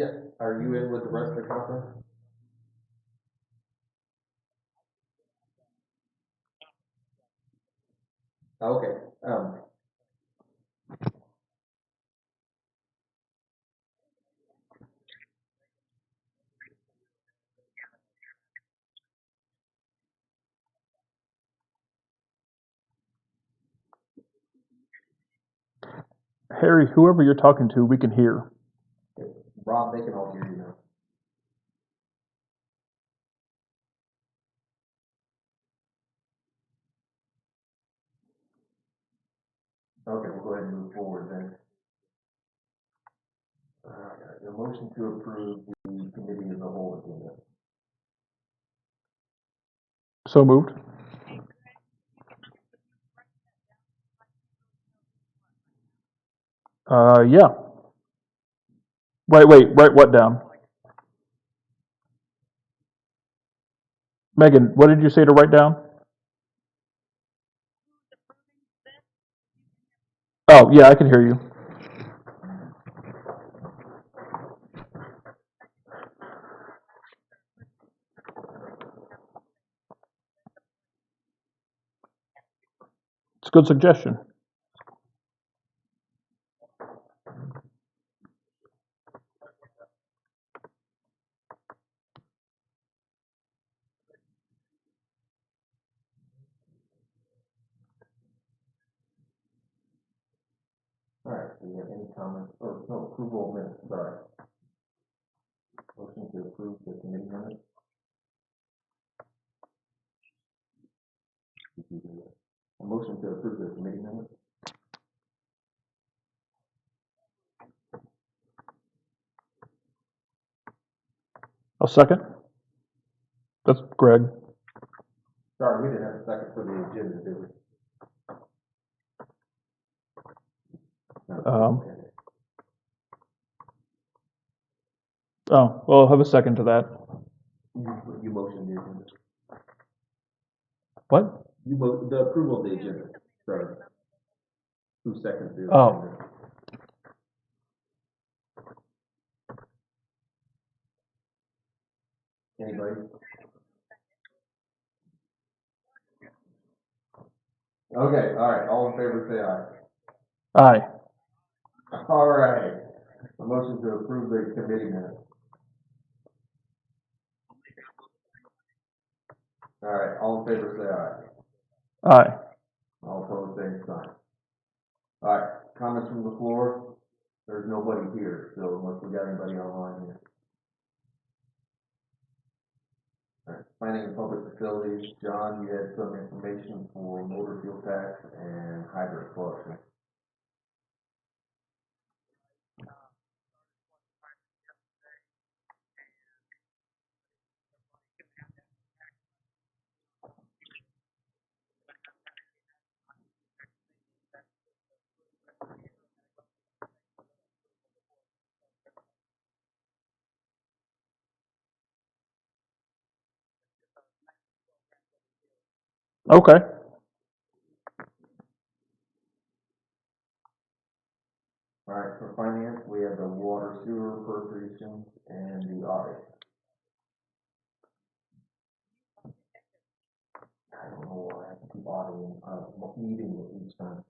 Yes. Are you in with the rest of the conference? Okay. Harry, whoever you're talking to, we can hear. Rob, they can all hear you now. Okay, we'll go ahead and move forward then. A motion to approve the committee as a whole agenda. So moved. Yeah. Write what down? Megan, what did you say to write down? Oh, yeah, I can hear you. It's a good suggestion. All right, do you have any comments, or no, approval of minutes, sorry. Motion to approve the committee minutes. A motion to approve the committee minutes. A second? That's Greg. Sorry, we didn't have a second for the agenda, did we? Oh, well, I'll have a second to that. You motioned the agenda. What? The approval of the agenda, sorry. Who seconds the Oh. agenda? Anybody? Okay, all right, all in favor say aye. Aye. All right, a motion to approve the committee minutes. All right, all in favor say aye. Aye. All opposed, same sign. All right, comments from the floor? There's nobody here, so unless we got anybody online here. All right, planning and public facilities, John, you had some information for motor fuel tax and hydrant flushing. Okay. All right, for finance, we have the water sewer appropriations and the audit. I don't know why I have to keep auditing, meeting each time.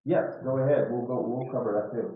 Yes, go ahead, we'll cover that too.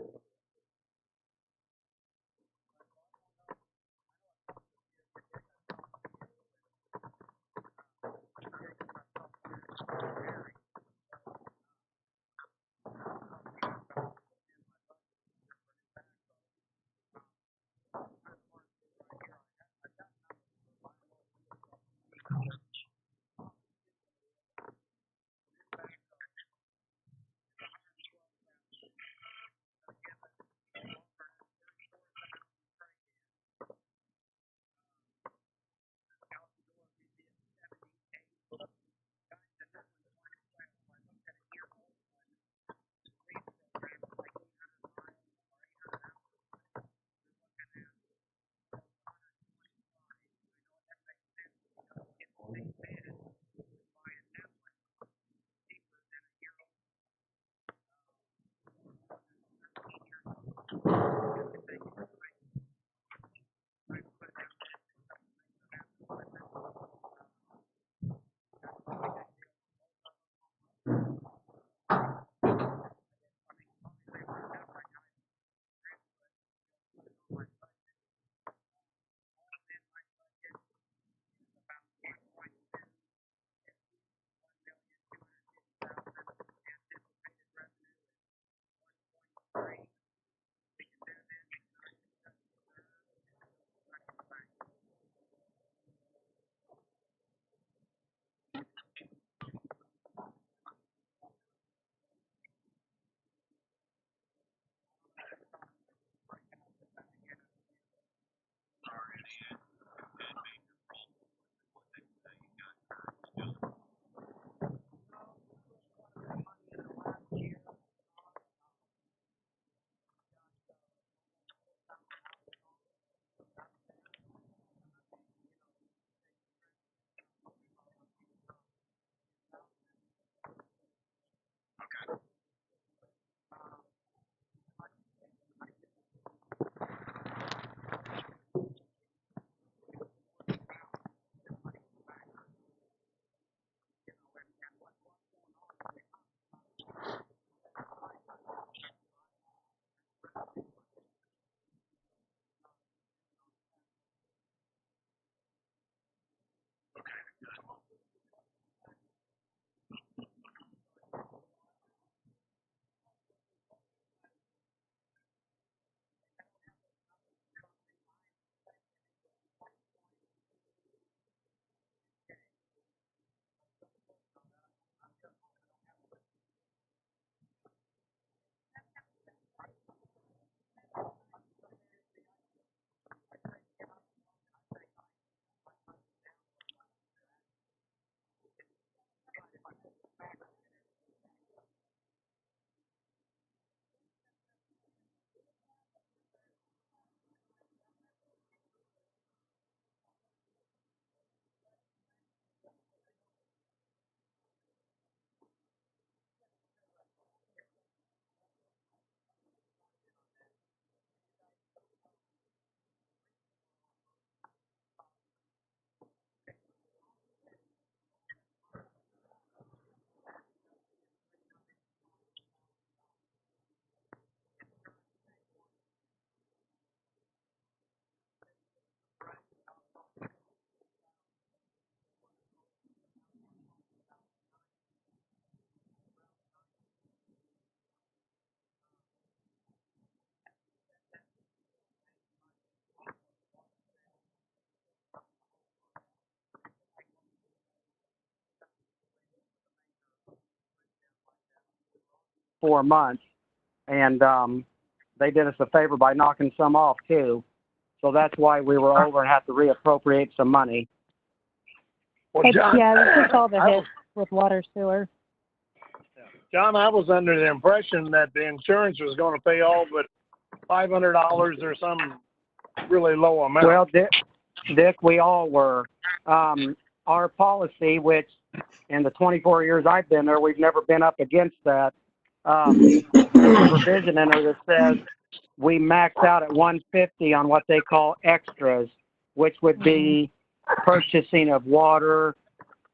4 months, and they did us a favor by knocking some off too. So that's why we were over and had to reappropriate some money. Well, John, Yeah, this is all the hits with water sewer. John, I was under the impression that the insurance was going to pay all but $500 or some really low amount. Well, Dick, we all were. Our policy, which in the 24 years I've been there, we've never been up against that. There's a provision in there that says we max out at 150 on what they call extras, which would be purchasing of water,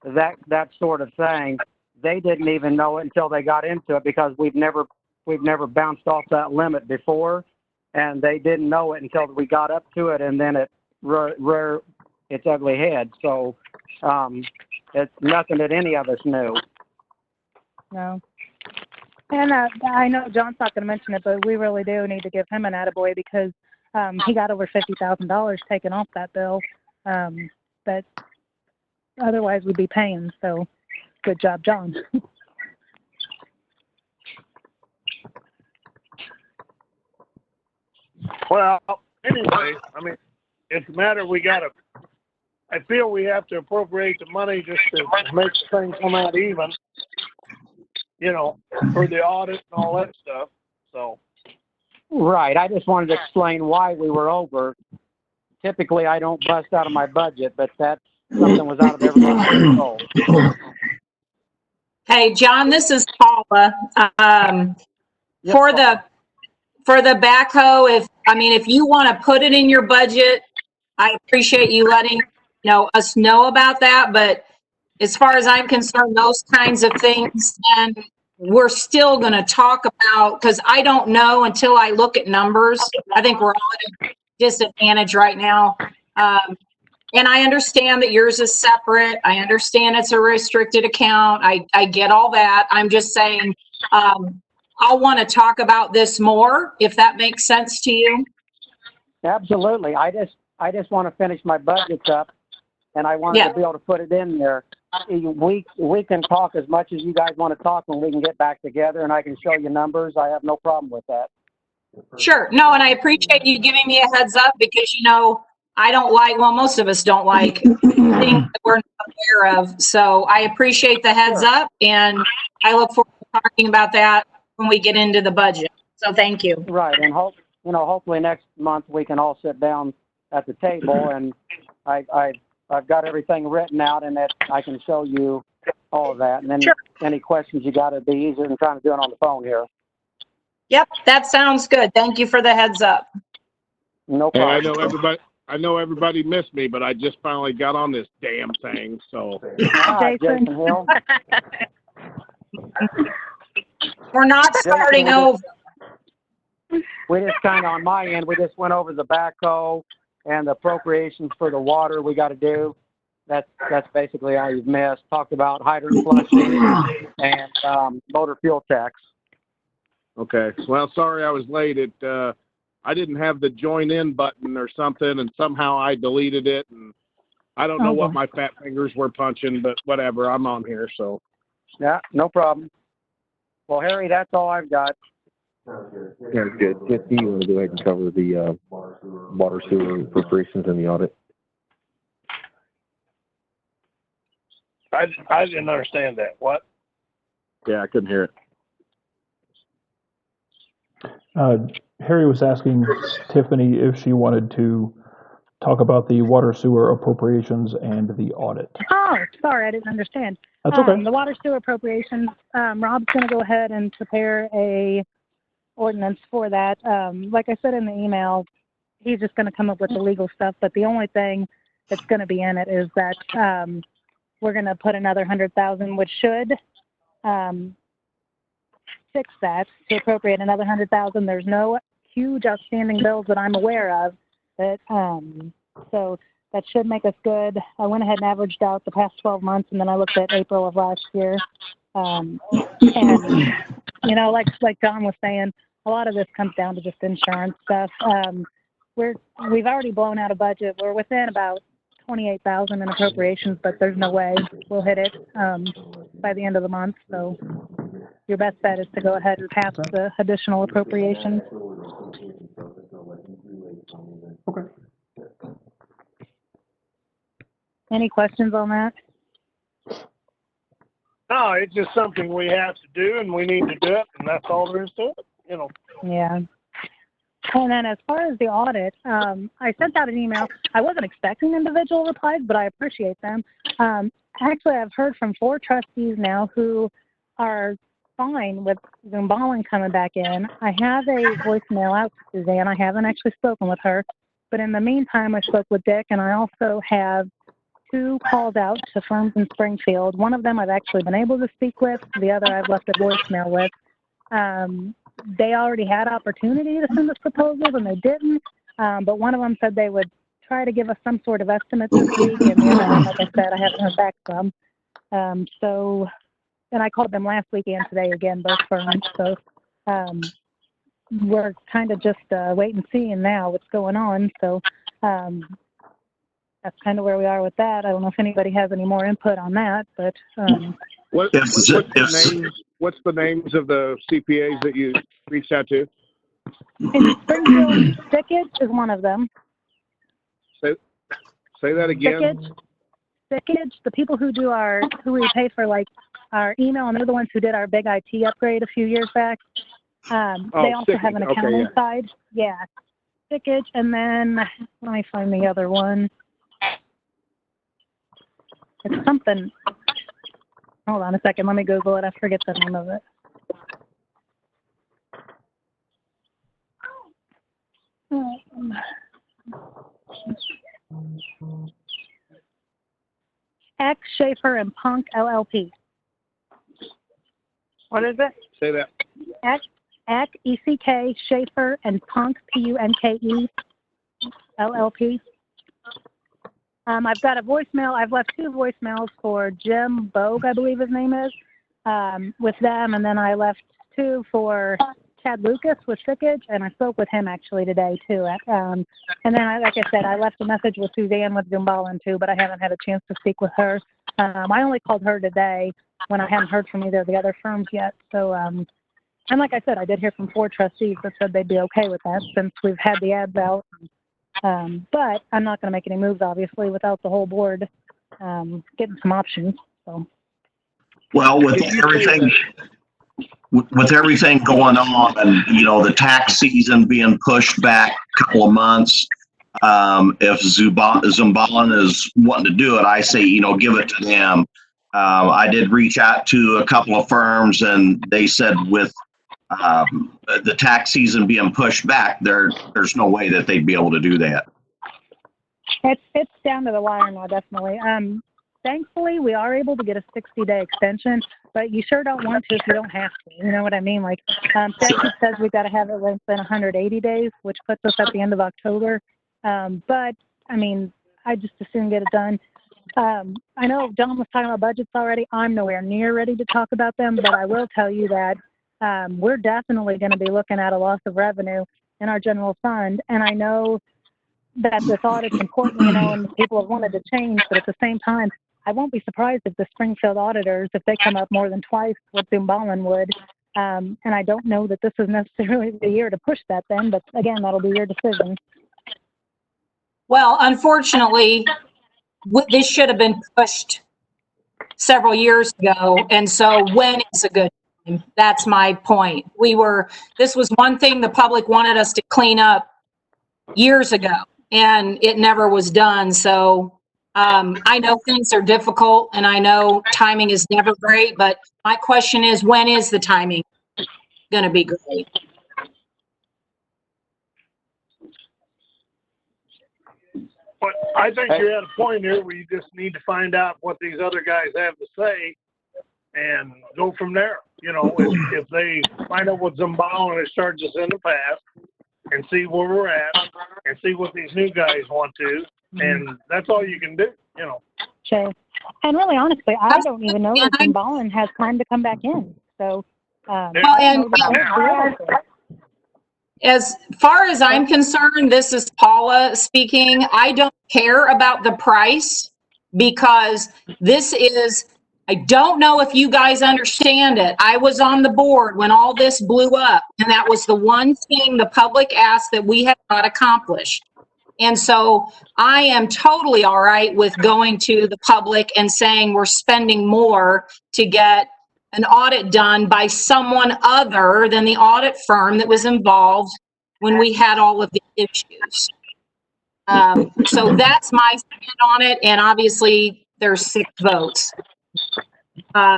that sort of thing. They didn't even know it until they got into it because we've never bounced off that limit before, and they didn't know it until we got up to it, and then it reared its ugly head. So it's nothing that any of us knew. No. And I know John's not going to mention it, but we really do need to give him an attaboy because he got over $50,000 taken off that bill that otherwise we'd be paying. So good job, John. Well, anyway, I mean, it's a matter I feel we have to appropriate the money just to make the thing come out even, for the audit and all that stuff, so. Right. I just wanted to explain why we were over. Typically, I don't bust out of my budget, but that something was out of everybody's control. Hey, John, this is Paula. For the backhoe, if you want to put it in your budget, I appreciate you letting us know about that. But as far as I'm concerned, those kinds of things, and we're still going to talk about, because I don't know until I look at numbers. I think we're all at a disadvantage right now. And I understand that yours is separate. I understand it's a restricted account. I get all that. I'm just saying, I'll want to talk about this more, if that makes sense to you. Absolutely. I just want to finish my budgets up, and I wanted to be able to put it in there. We can talk as much as you guys want to talk, and we can get back together, and I can show you numbers. I have no problem with that. Sure. No, and I appreciate you giving me a heads up because, I don't like, most of us don't like things that we're not aware of. So I appreciate the heads up, and I look forward to talking about that when we get into the budget. So thank you. Right. And hopefully next month we can all sit down at the table, and I've got everything written out, and that I can show you all of that. And then any questions you got, it'd be easier than trying to do it on the phone here. Yep, that sounds good. Thank you for the heads up. No problem. Hey, I know everybody missed me, but I just finally got on this damn thing, so. Jason Hill. We're not starting over. We just kind of, on my end, we just went over the backhoe and the appropriations for the water we got to do. That's basically all you've missed. Talked about hydrant flushing and motor fuel tax. Okay. Well, sorry I was late. I didn't have the join in button or something, and somehow I deleted it, and I don't know what my fat fingers were punching, but whatever. I'm on here, so. Yeah, no problem. Well, Harry, that's all I've got. Yeah, good. Jesse, you want to go ahead and cover the water sewer appropriations and the audit? I didn't understand that. What? Yeah, I couldn't hear it. Harry was asking Tiffany if she wanted to talk about the water sewer appropriations and the audit. Oh, sorry, I didn't understand. That's okay. The water sewer appropriations, Rob's going to go ahead and prepare a ordinance for that. Like I said in the email, he's just going to come up with the legal stuff, but the only thing that's going to be in it is that we're going to put another $100,000, which should fix that, to appropriate another $100,000. There's no huge outstanding bills that I'm aware of, but so that should make us good. I went ahead and averaged out the past 12 months, and then I looked at April of last year. And like John was saying, a lot of this comes down to just insurance stuff. We've already blown out a budget. We're within about $28,000 in appropriations, but there's no way we'll hit it by the end of the month. So your best bet is to go ahead and pass the additional appropriations. Okay. Any questions on that? No, it's just something we have to do, and we need to do it, and that's all there is to it, you know. Yeah. And then as far as the audit, I sent out an email. I wasn't expecting individual replies, but I appreciate them. Actually, I've heard from 4 trustees now who are fine with Zumbalin coming back in. I have a voicemail out to Suzanne. I haven't actually spoken with her. But in the meantime, I spoke with Dick, and I also have 2 calls out to firms in Springfield. One of them I've actually been able to speak with. The other I've left a voicemail with. They already had opportunity to send us proposals, and they didn't. But one of them said they would try to give us some sort of estimate this week, and the other one, like I said, I haven't heard back from. And I called them last week and today again, both firms. So we're kind of just wait and seeing now what's going on. So that's kind of where we are with that. I don't know if anybody has any more input on that, but what's the names of the CPAs that you reached out to? in Springfield, Stickage is one of them. Say that again. Stickage, the people who do who we pay for like our email, and they're the ones who did our big IT upgrade a few years back. They also Stickage. have an accounting side. Yeah. Stickage, and then let me find the other one. It's something. Hold on a second. Let me Google it. I forget the name of it. Eck, Schaefer, and Punk LLP. What is it? Say that. Eck, ECK, Schaefer, and Punk, PUNKE, LLP. I've got a voicemail. I've left 2 voicemails for Jim Bogue, I believe his name is, with them. And then I left 2 for Chad Lucas with Stickage, and I spoke with him actually today too. And then, like I said, I left a message with Suzanne with Zumbalin too, but I haven't had a chance to speak with her. I only called her today when I hadn't heard from either of the other firms yet. So, and like I said, I did hear from 4 trustees that said they'd be okay with that since we've had the ads out. But I'm not going to make any moves, obviously, without the whole board getting some options. So. Well, with everything going on, and the tax season being pushed back a couple of months, if Zumbalin is wanting to do it, I say give it to them. I did reach out to a couple of firms, and they said with the tax season being pushed back, there's no way that they'd be able to do that. It's down to the wire now, definitely. Thankfully, we are able to get a 60-day extension, but you sure don't want to if you don't have to. You know what I mean? Like, statute says we've got to have it within 180 days, which puts us at the end of October. But, I mean, I just as soon get it done. I know John was talking about budgets already. I'm nowhere near ready to talk about them, but I will tell you that we're definitely going to be looking at a loss of revenue in our general fund. And I know that this audit's important, and people have wanted to change, but at the same time, I won't be surprised if the Springfield auditors, if they come up more than twice what Zumbalin would. And I don't know that this is necessarily the year to push that then, but again, that'll be your decision. Well, unfortunately, this should have been pushed several years ago. And so when is a good time? That's my point. This was one thing the public wanted us to clean up years ago, and it never was done. So I know things are difficult, and I know timing is never great, but my question is, when is the timing going to be great? But I think you're at a point here where you just need to find out what these other guys have to say and go from there. If they find out what Zumbalin has charged us in the past and see where we're at and see what these new guys want to, and that's all you can do, Sure. And really, honestly, I don't even know if Zumbalin has time to come back in. So, as far as I'm concerned, this is Paula speaking. I don't care about the price because this is, I don't know if you guys understand it. I was on the board when all this blew up, and that was the one thing the public asked that we have not accomplished. And so I am totally all right with going to the public and saying we're spending more to get an audit done by someone other than the audit firm that was involved when we had all of the issues. So that's my stand on it, and obviously there's 6 votes. I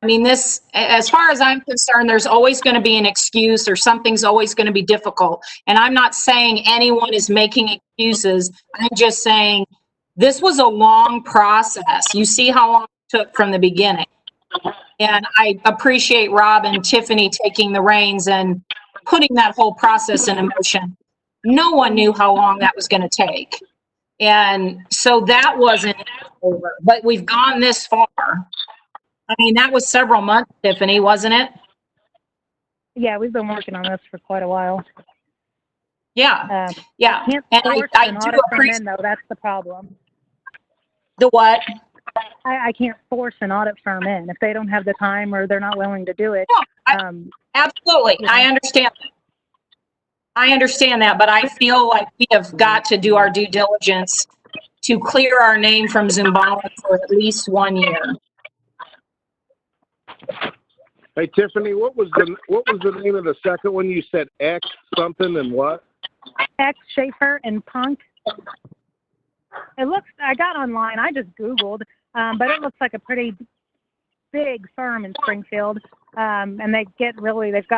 mean, this, as far as I'm concerned, there's always going to be an excuse or something's always going to be difficult. And I'm not saying anyone is making excuses. I'm just saying this was a long process. You see how long it took from the beginning. And I appreciate Rob and Tiffany taking the reins and putting that whole process into motion. No one knew how long that was going to take. And so that wasn't over, but we've gone this far. I mean, that was several months, Tiffany, wasn't it? Yeah, we've been working on this for quite a while. Yeah, yeah. Can't And force I an do audit firm appreciate in, though. That's the problem. the what? I can't force an audit firm in if they don't have the time or they're not willing to do it. No, absolutely. Yeah. I understand that. I understand that, but I feel like we have got to do our due diligence to clear our name from Zumbala for at least 1 year. Hey, Tiffany, what was the name of the second one? You said X something and what? X, Schaefer, and Punk. It looks, I got online, I just Googled, but it looks like a pretty big firm in Springfield. And they've got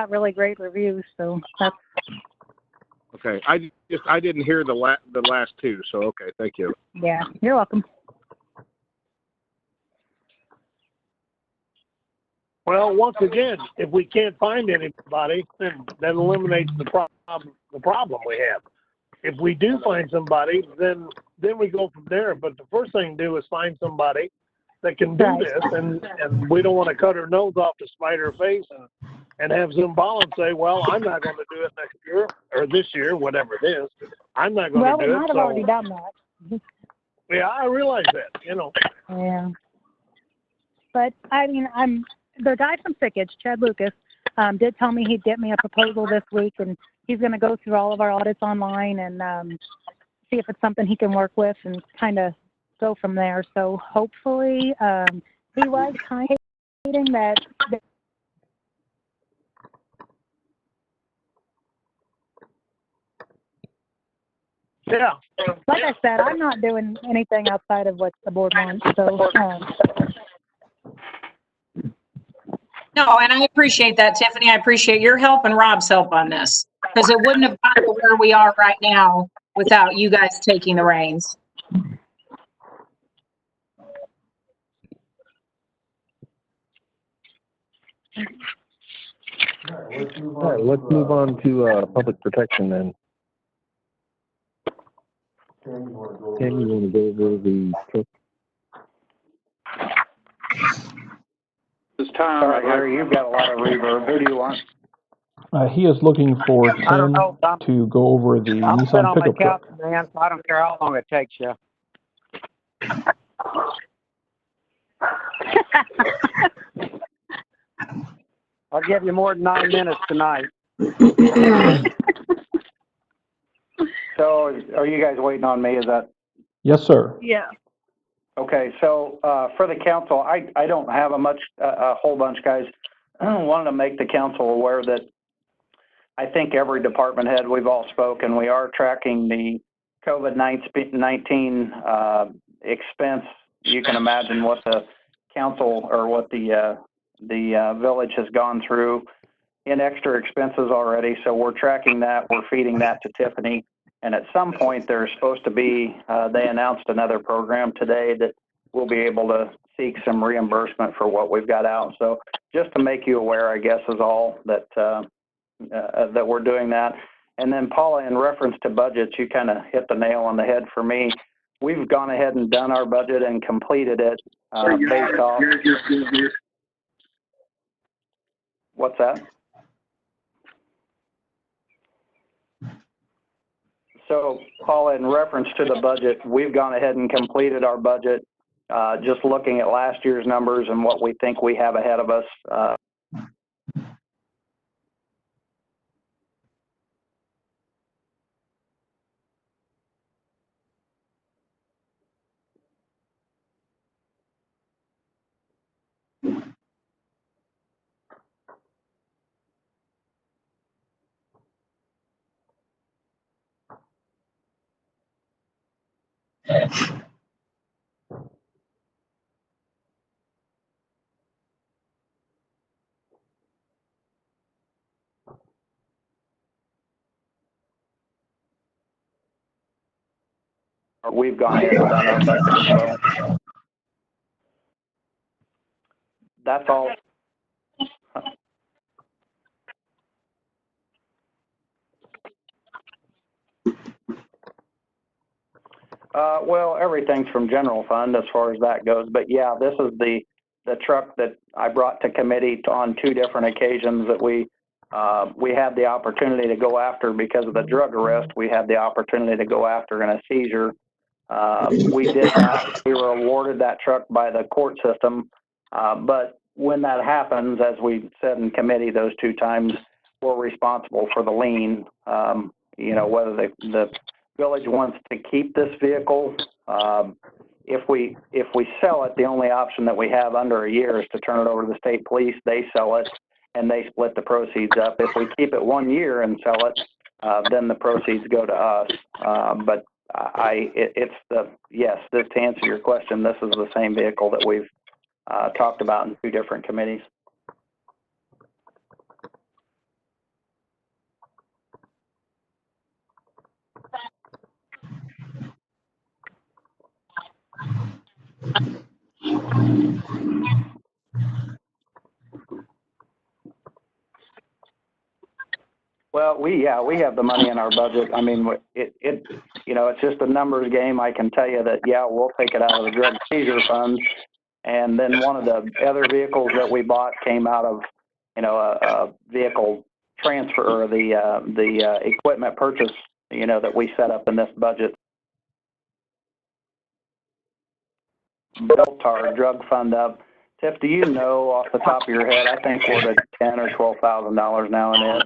really great reviews, so that's. Okay, I didn't hear the last 2, so okay, thank you. Yeah, you're welcome. Well, once again, if we can't find anybody, then that eliminates the problem we have. If we do find somebody, then we go from there. But the first thing to do is find somebody that can do this, and we don't want to cut her nose off to spite her face and have Zumbala say, well, I'm not going to do it next year or this year, whatever it is. I'm not going to do it. Well, we might have already done that. Yeah, I realize that, Yeah. But, I mean, the guy from Sickage, Chad Lucas, did tell me he'd get me a proposal this week, and he's going to go through all of our audits online and see if it's something he can work with and kind of go from there. So hopefully, he was kind of stating that. Yeah. Like I said, I'm not doing anything outside of what the board wants. So. No, and I appreciate that, Tiffany. I appreciate your help and Rob's help on this, because it wouldn't have gotten to where we are right now without you guys taking the reins. All right, let's move on to public protection then. Tim, you want to go over the Clerk? This Tom right here, you've got a lot of reverb. Who do you want? He is looking for I don't Tim know. to go over the I'm sitting Nissan on my pickup couch, truck. man, so I don't care how long it takes you. I'll give you more than 9 minutes tonight. So, are you guys waiting on me? Is that Yes, sir. Yeah. okay? So, for the council, I don't have a whole bunch, guys. I wanted to make the council aware that I think every department head, we've all spoken, we are tracking the COVID-19 expense. You can imagine what the council or what the village has gone through in extra expenses already. So we're tracking that. We're feeding that to Tiffany. And at some point, there's supposed to be, they announced another program today that we'll be able to seek some reimbursement for what we've got out. So just to make you aware, I guess, is all that that we're doing that. And then, Paula, in reference to budgets, you kind of hit the nail on the head for me. We've gone ahead and done our budget and completed it based off. What's that? So, Paul, in reference to the budget, we've gone ahead and completed our budget, just looking at last year's numbers and what we think we have ahead of us. We've gone ahead and done our budget as well. That's all. Well, everything's from general fund as far as that goes. But yeah, this is the truck that I brought to committee on 2 different occasions that we had the opportunity to go after because of the drug arrest. We had the opportunity to go after in a seizure. We did that. We were awarded that truck by the court system. But when that happens, as we said in committee those 2 times, we're responsible for the lien. You know, whether the village wants to keep this vehicle. If we sell it, the only option that we have under a year is to turn it over to the state police. They sell it and they split the proceeds up. If we keep it 1 year and sell it, then the proceeds go to us. But yes, to answer your question, this is the same vehicle that we've talked about in 2 different committees. Well, we have the money in our budget. I mean, it's just a numbers game. I can tell you that, yeah, we'll take it out of the drug seizure fund. And then one of the other vehicles that we bought came out of, a vehicle transfer or the equipment purchase, that we set up in this budget. Built our drug fund up. Tiff, do you know off the top of your head? I think we're at $10,000 or $12,000 now in it.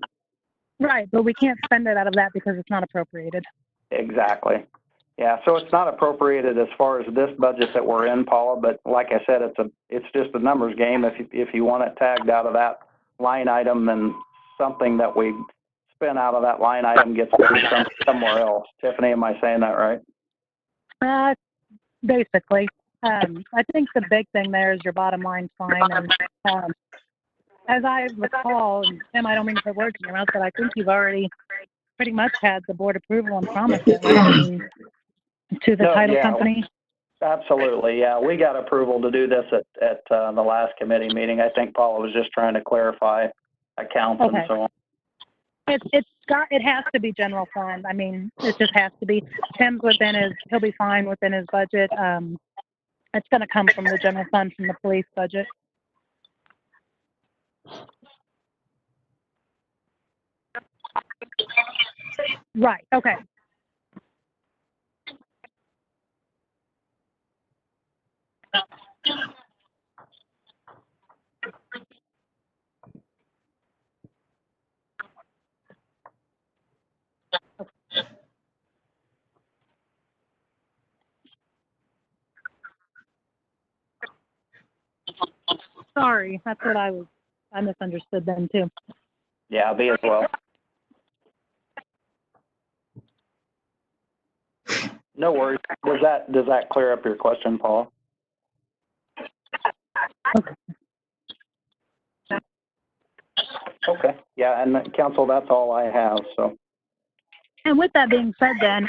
Right, but we can't spend it out of that because it's not appropriated. Exactly. Yeah, so it's not appropriated as far as this budget that we're in, Paula. But like I said, it's just a numbers game. If you want it tagged out of that line item, then something that we spend out of that line item gets moved somewhere else. Tiffany, am I saying that right? Basically. I think the big thing there is your bottom line's fine. And as I recall, and Tim, I don't mean to put words in your mouth, but I think you've already pretty much had the board approval and promised it, right? I mean, to the title company. Absolutely, yeah. We got approval to do this at the last committee meeting. I think Paula was just trying to clarify accounts and so on. It has to be general fund. I mean, it just has to be. Tim's he'll be fine within his budget. It's going to come from the general fund from the police budget. Right, okay. Sorry, that's what I misunderstood then too. Yeah, me as well. No worries. Does that clear up your question, Paul? Okay. Yeah, and council, that's all I have. So. And with that being said, then,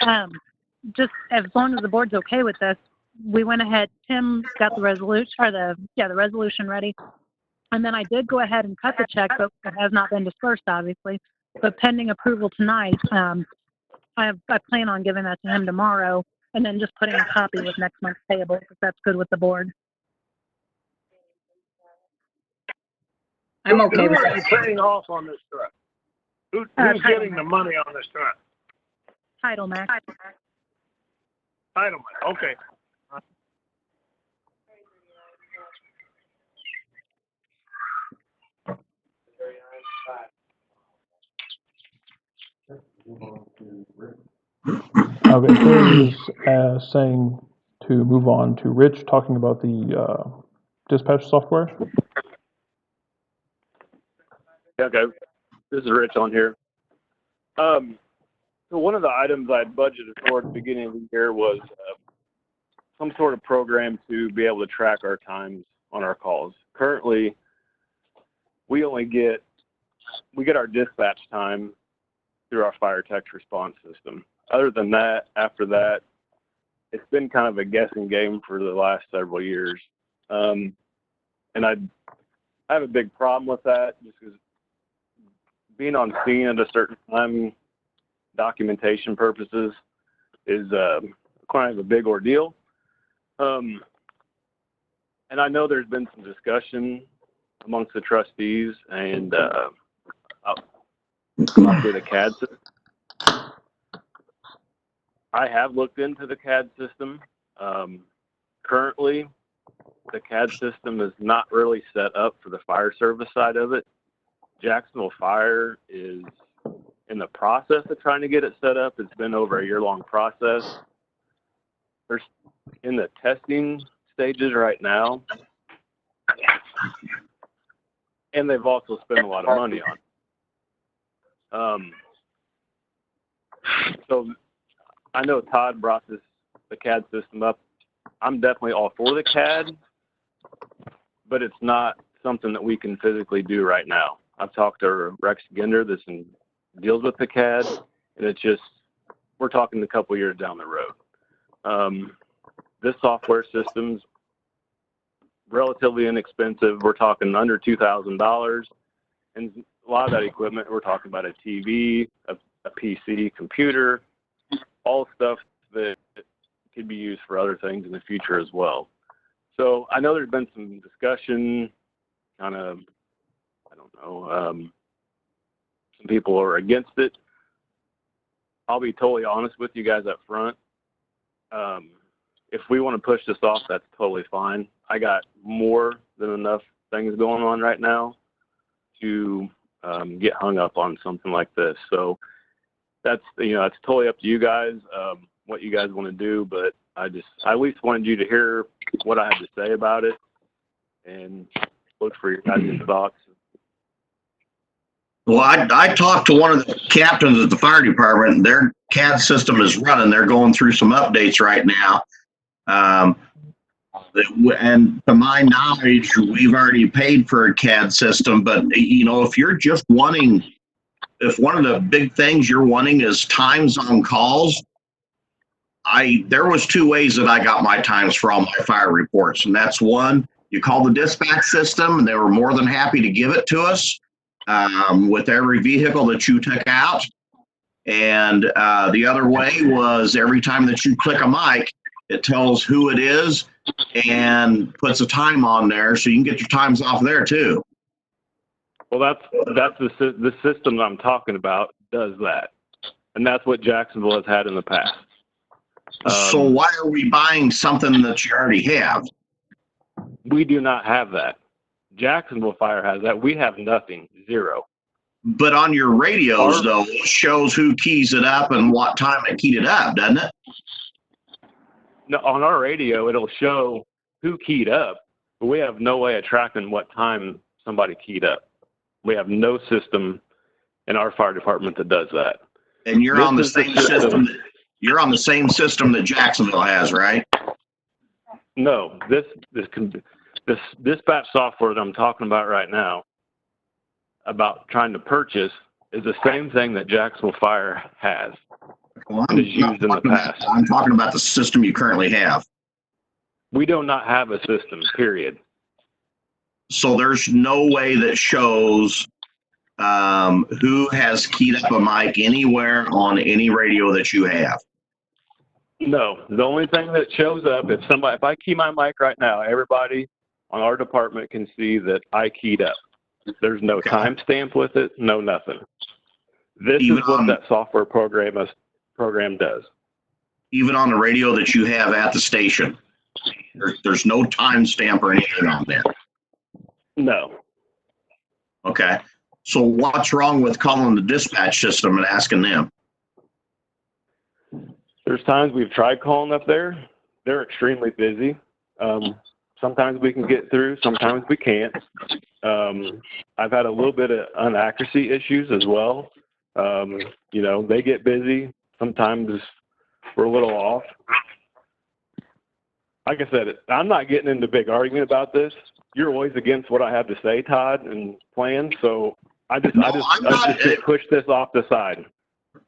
just as long as the board's okay with this, we went ahead. Tim got the resolution, the resolution ready, and then I did go ahead and cut the check, but it has not been dispersed, obviously. But pending approval tonight, I plan on giving that to him tomorrow, and then just putting a copy with next month's payables, if that's good with the board. I'm okay with Who are that. you paying off on this truck? Who's getting the money on this truck? Title Mac. Entitlement, okay. Okay, Carrie is saying to move on to Rich, talking about the dispatch software. Okay, this is Rich on here. So one of the items I had budgeted for at the beginning of the year was some sort of program to be able to track our times on our calls. Currently, we get our dispatch time through our fire text response system. Other than that, after that, it's been kind of a guessing game for the last several years. And I have a big problem with that just because being on scene at a certain time, documentation purposes, is kind of a big ordeal. And I know there's been some discussion amongst the trustees and about the CAD system. I have looked into the CAD system. Currently, the CAD system is not really set up for the fire service side of it. Jacksonville Fire is in the process of trying to get it set up. It's been over a year-long process. They're in the testing stages right now. And they've also spent a lot of money on it. So I know Todd brought the CAD system up. I'm definitely all for the CAD, but it's not something that we can physically do right now. I've talked to Rex Ginder that deals with the CAD, and it's just, we're talking a couple years down the road. This software system's relatively inexpensive. We're talking under $2,000, and a lot of that equipment, we're talking about a TV, a PC, computer, all stuff that could be used for other things in the future as well. So I know there's been some discussion, kind of, I don't know, some people are against it. I'll be totally honest with you guys up front. If we want to push this off, that's totally fine. I got more than enough things going on right now to get hung up on something like this. So that's totally up to you guys, what you guys want to do, but I at least wanted you to hear what I had to say about it and look for your guys' thoughts. Well, I talked to one of the captains at the fire department, and their CAD system is running. They're going through some updates right now. And to my knowledge, we've already paid for a CAD system, but if you're just wanting, if one of the big things you're wanting is times on calls, there was two ways that I got my times for all my fire reports. And that's one, you call the dispatch system and they were more than happy to give it to us with every vehicle that you took out. And the other way was every time that you click a mic, it tells who it is and puts a time on there so you can get your times off there too. Well, that's the system that I'm talking about does that. And that's what Jacksonville has had in the past. So why are we buying something that you already have? We do not have that. Jacksonville Fire has that. We have nothing, zero. But on your radios, though, it shows who keys it up and what time it keyed it up, doesn't it? No, on our radio, it'll show who keyed up, but we have no way of tracking what time somebody keyed up. We have no system in our fire department that does that. And you're on the same system. You're on the same system that Jacksonville has, right? No, this dispatch software that I'm talking about right now, about trying to purchase, is the same thing that Jacksonville Fire has. Well, and is used in the past. I'm talking about the system you currently have. We do not have a system, period. So there's no way that shows who has keyed up a mic anywhere on any radio that you have. No, the only thing that shows up, if I key my mic right now, everybody on our department can see that I keyed up. There's no timestamp with it, no nothing. This is what that software program is. program does. Even on the radio that you have at the station, there's no timestamp or anything on there. No. Okay. So what's wrong with calling the dispatch system and asking them? There's times we've tried calling up there. They're extremely busy. Sometimes we can get through, sometimes we can't. I've had a little bit of inaccuracy issues as well. You know, they get busy. Sometimes we're a little off. Like I said, I'm not getting into a big argument about this. You're always against what I have to say, Todd, and plan. So I just push this off the side.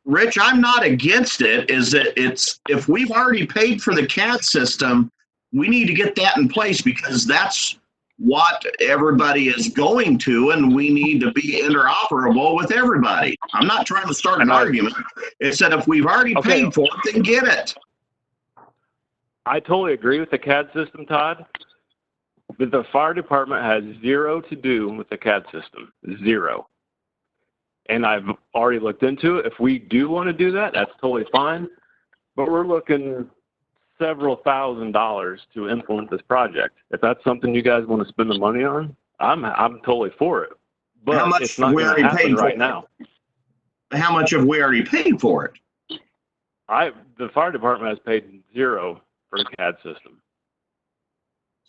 Rich, I'm not against it. Is that it's, if we've already paid for the CAD system, we need to get that in place because that's what everybody is going to, and we need to be interoperable with everybody. I'm not trying to start an argument. It's that if we've already paid for it, then get it. I totally agree with the CAD system, Todd, but the fire department has zero to do with the CAD system. Zero. And I've already looked into it. If we do want to do that, that's totally fine. But we're looking several $1,000s to implement this project. If that's something you guys want to spend the money on, I'm totally for it. But how much it's not we going to already happen paid right for now. How much have we already paid for it? The fire department has paid zero for the CAD system.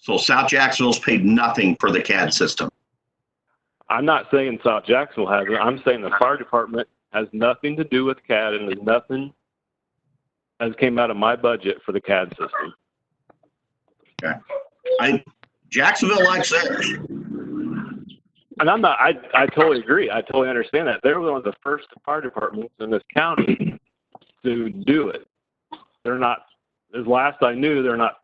So South Jacksonville's paid nothing for the CAD system. I'm not saying South Jacksonville has it. I'm saying the fire department has nothing to do with CAD, and there's nothing has came out of my budget for the CAD system. Okay. Jacksonville likes theirs. And I'm not, I totally agree. I totally understand that. They're one of the first fire departments in this county to do it. They're not, as last I knew, they're not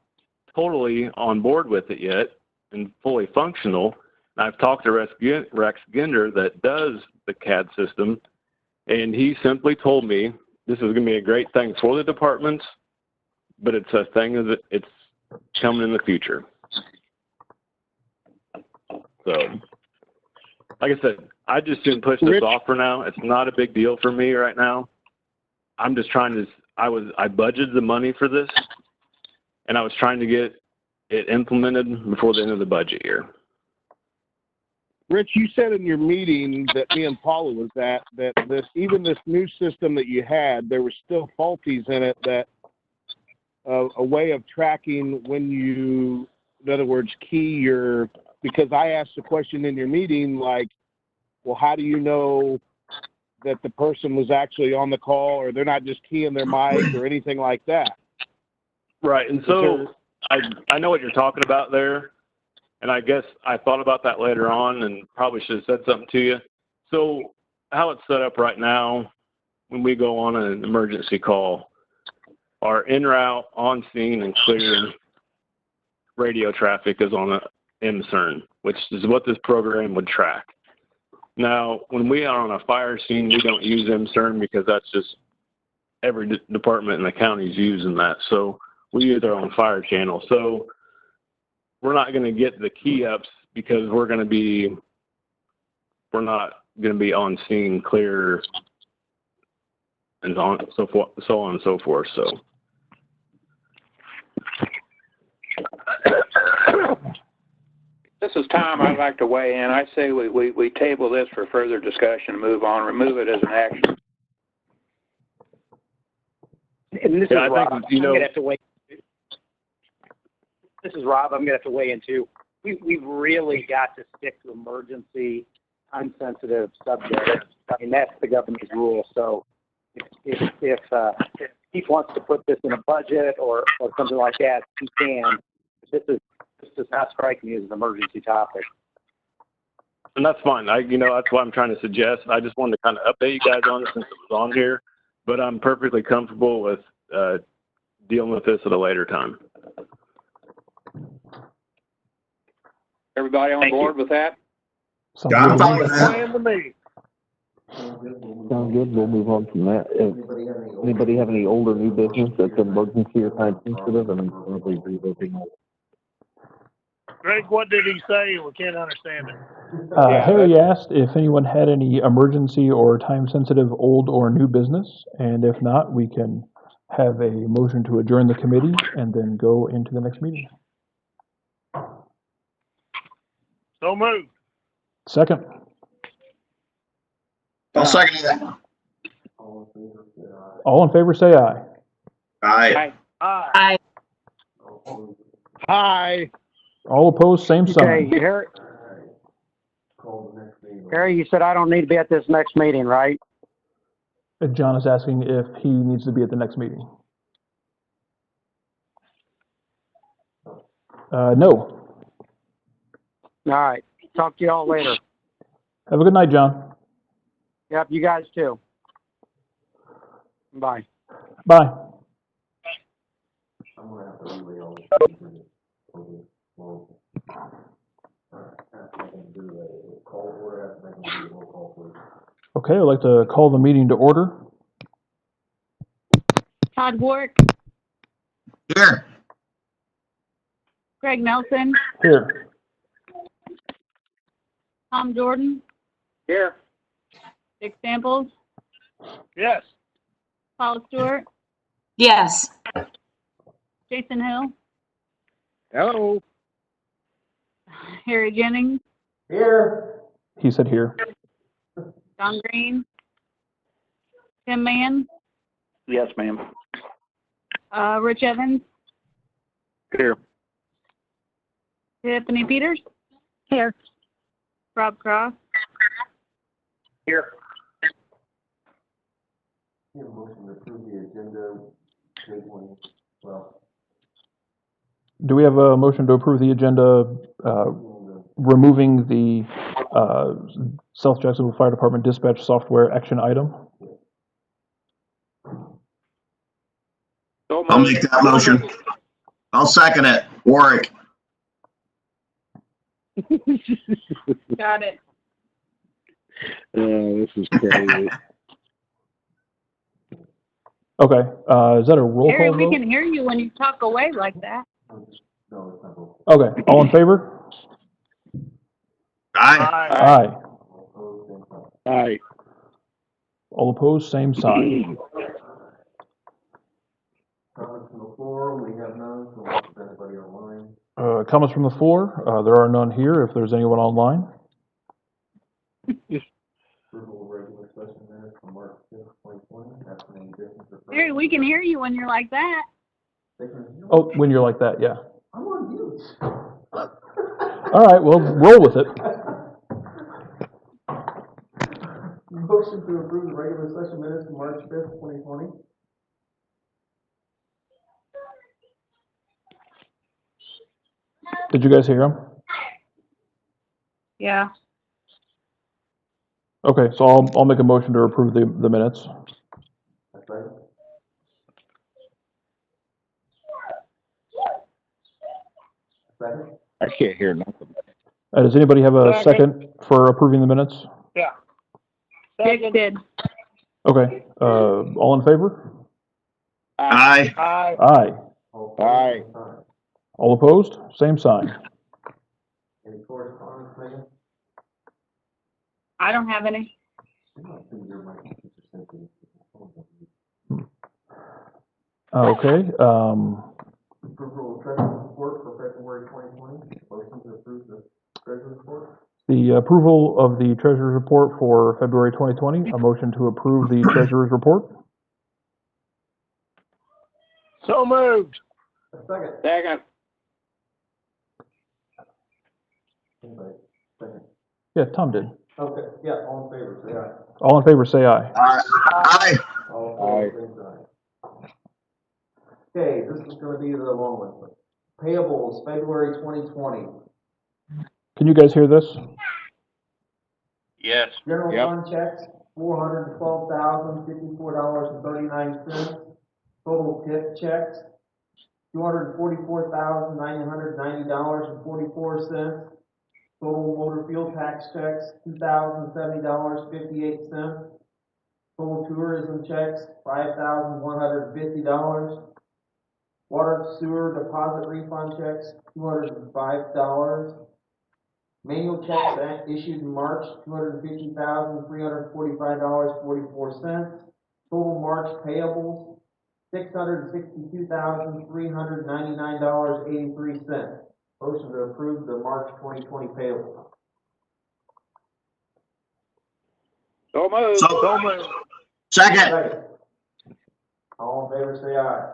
totally on board with it yet and fully functional. And I've talked to Rex Ginder that does the CAD system, and he simply told me this is going to be a great thing for the departments, but it's a thing that it's coming in the future. So, like I said, I just didn't push this off for now. It's not a big deal for me right now. I'm just trying to, I budgeted the money for this, and I was trying to get it implemented before the end of the budget year. Rich, you said in your meeting that me and Paula was at that even this new system that you had, there were still faulties in it that a way of tracking when you, in other words, key your, because I asked the question in your meeting, like, well, how do you know that the person was actually on the call or they're not just keying their mic or anything like that? Right. And so I know what you're talking about there. And I guess I thought about that later on and probably should have said something to you. So how it's set up right now, when we go on an emergency call, our en route, on scene, and clear radio traffic is on MCERN, which is what this program would track. Now, when we are on a fire scene, we don't use MCERN because that's just every department in the county is using that. So we use our own fire channel. So we're not going to get the key ups because we're not going to be on scene clear and so on and so forth. So this is Tom. I'd like to weigh in. I say we table this for further discussion, move on, remove it as an action. And this is Rob. I'm gonna have to weigh. This is Rob. I'm going to have to weigh in too. We've really got to stick to emergency, unsensitive subjects. I mean, that's the governor's rule. So if Keith wants to put this in a budget or something like that, he can. This does not strike me as an emergency topic. And that's fine. That's what I'm trying to suggest. I just wanted to kind of update you guys on it since it was on here, but I'm perfectly comfortable with dealing with this at a later time. Everybody on board with that? I'm fine with that. Sounds good. We'll move on from that. Anybody have any older new business that's emergency or time sensitive? And probably revisiting Greg, what did he say? We can't understand it. Harry asked if anyone had any emergency or time-sensitive old or new business, and if not, we can have a motion to adjourn the committee and then go into the next meeting. So moved. Second. I'll second that. All in favor, say aye. Aye. Aye. Hi. All opposed, same Okay, sign. Harry, you said I don't need to be at this next meeting, right? John is asking if he needs to be at the next meeting. No. All right. Talk to you all later. Have a good night, John. Yep, you guys too. Bye. Bye. I'm gonna have to relay all this. Call order, have to make them do a roll call, please. Okay, I'd like to call the meeting to order. Todd Warwick, Here. Greg Nelson, Here. Tom Jordan, Here. Dick Samples, Yes. Paula Stewart, Yes. Jason Hill, Hello. Harry Jennings, Here. He said here. John Green, Tim Mann, Yes, ma'am. Rich Evans, Here. Tiffany Peters, Here. Rob Cross, Here. Need a motion to approve the agenda, tabling, well, Do we have a motion to approve the agenda, removing the South Jacksonville Fire Department dispatch software action item? I'll make that motion. I'll second it. Warwick. got it. This is crazy. Okay, is that a roll Harry, call we vote? can hear you when you talk away like that. no, it's not roll. Okay, all in favor? Aye. Aye. All opposed, same sign. Aye. All opposed, same sign. Comments from the floor, we have none, so is anybody online? Comments from the floor? There are none here. If there's anyone online. Approval of regular session minutes from March 5th, 2020, that's any business or. Harry, we can hear you when you're like that. Oh, when you're like that, yeah. I'm on mute. All right, well, roll with it. Motion to approve the regular session minutes from March 5th, 2020. Did you guys hear him? Yeah. Okay, so I'll make a motion to approve the minutes. That's right. Second? I can't hear nothing. Does anybody have a second for approving the minutes? Yeah. Dick did. Okay, all in favor? Aye. Aye. Aye. All Aye. opposed, same sign. All opposed? Same sign. Any correspondence, Megan? I don't have any. I'm not seeing your mic, it's just sensitive. Okay, Approval of treasurer's report for February 2020. Motion to approve the treasurer's report. the approval of the treasurer's report for February 2020. A motion to approve the treasurer's report. So moved. A second. Second. Anybody? Second. Yeah, Tom did. Okay, yeah, all in favor, say aye. All in favor, say aye. Aye. All opposed, same sign. Okay, this is gonna be the long one. Payables, February 2020. Can you guys hear this? Yes. General Yep. fund checks, $412,054.39. Total tip checks, $244,990.44. Total motor fuel tax checks, $2,070.58. Total tourism checks, $5,150. Water sewer deposit refund checks, $205. Manual checks issued in March, $250,345.44. Total March payables, $662,399.83. Motion to approve the March 2020 payables. So moved. So moved. Second. Second. All in favor, say aye.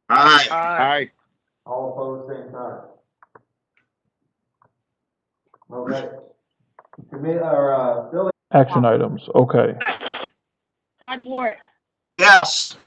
Aye. Aye. All opposed, same sign. Okay. Billy. Action items, okay. I'd work. Yes.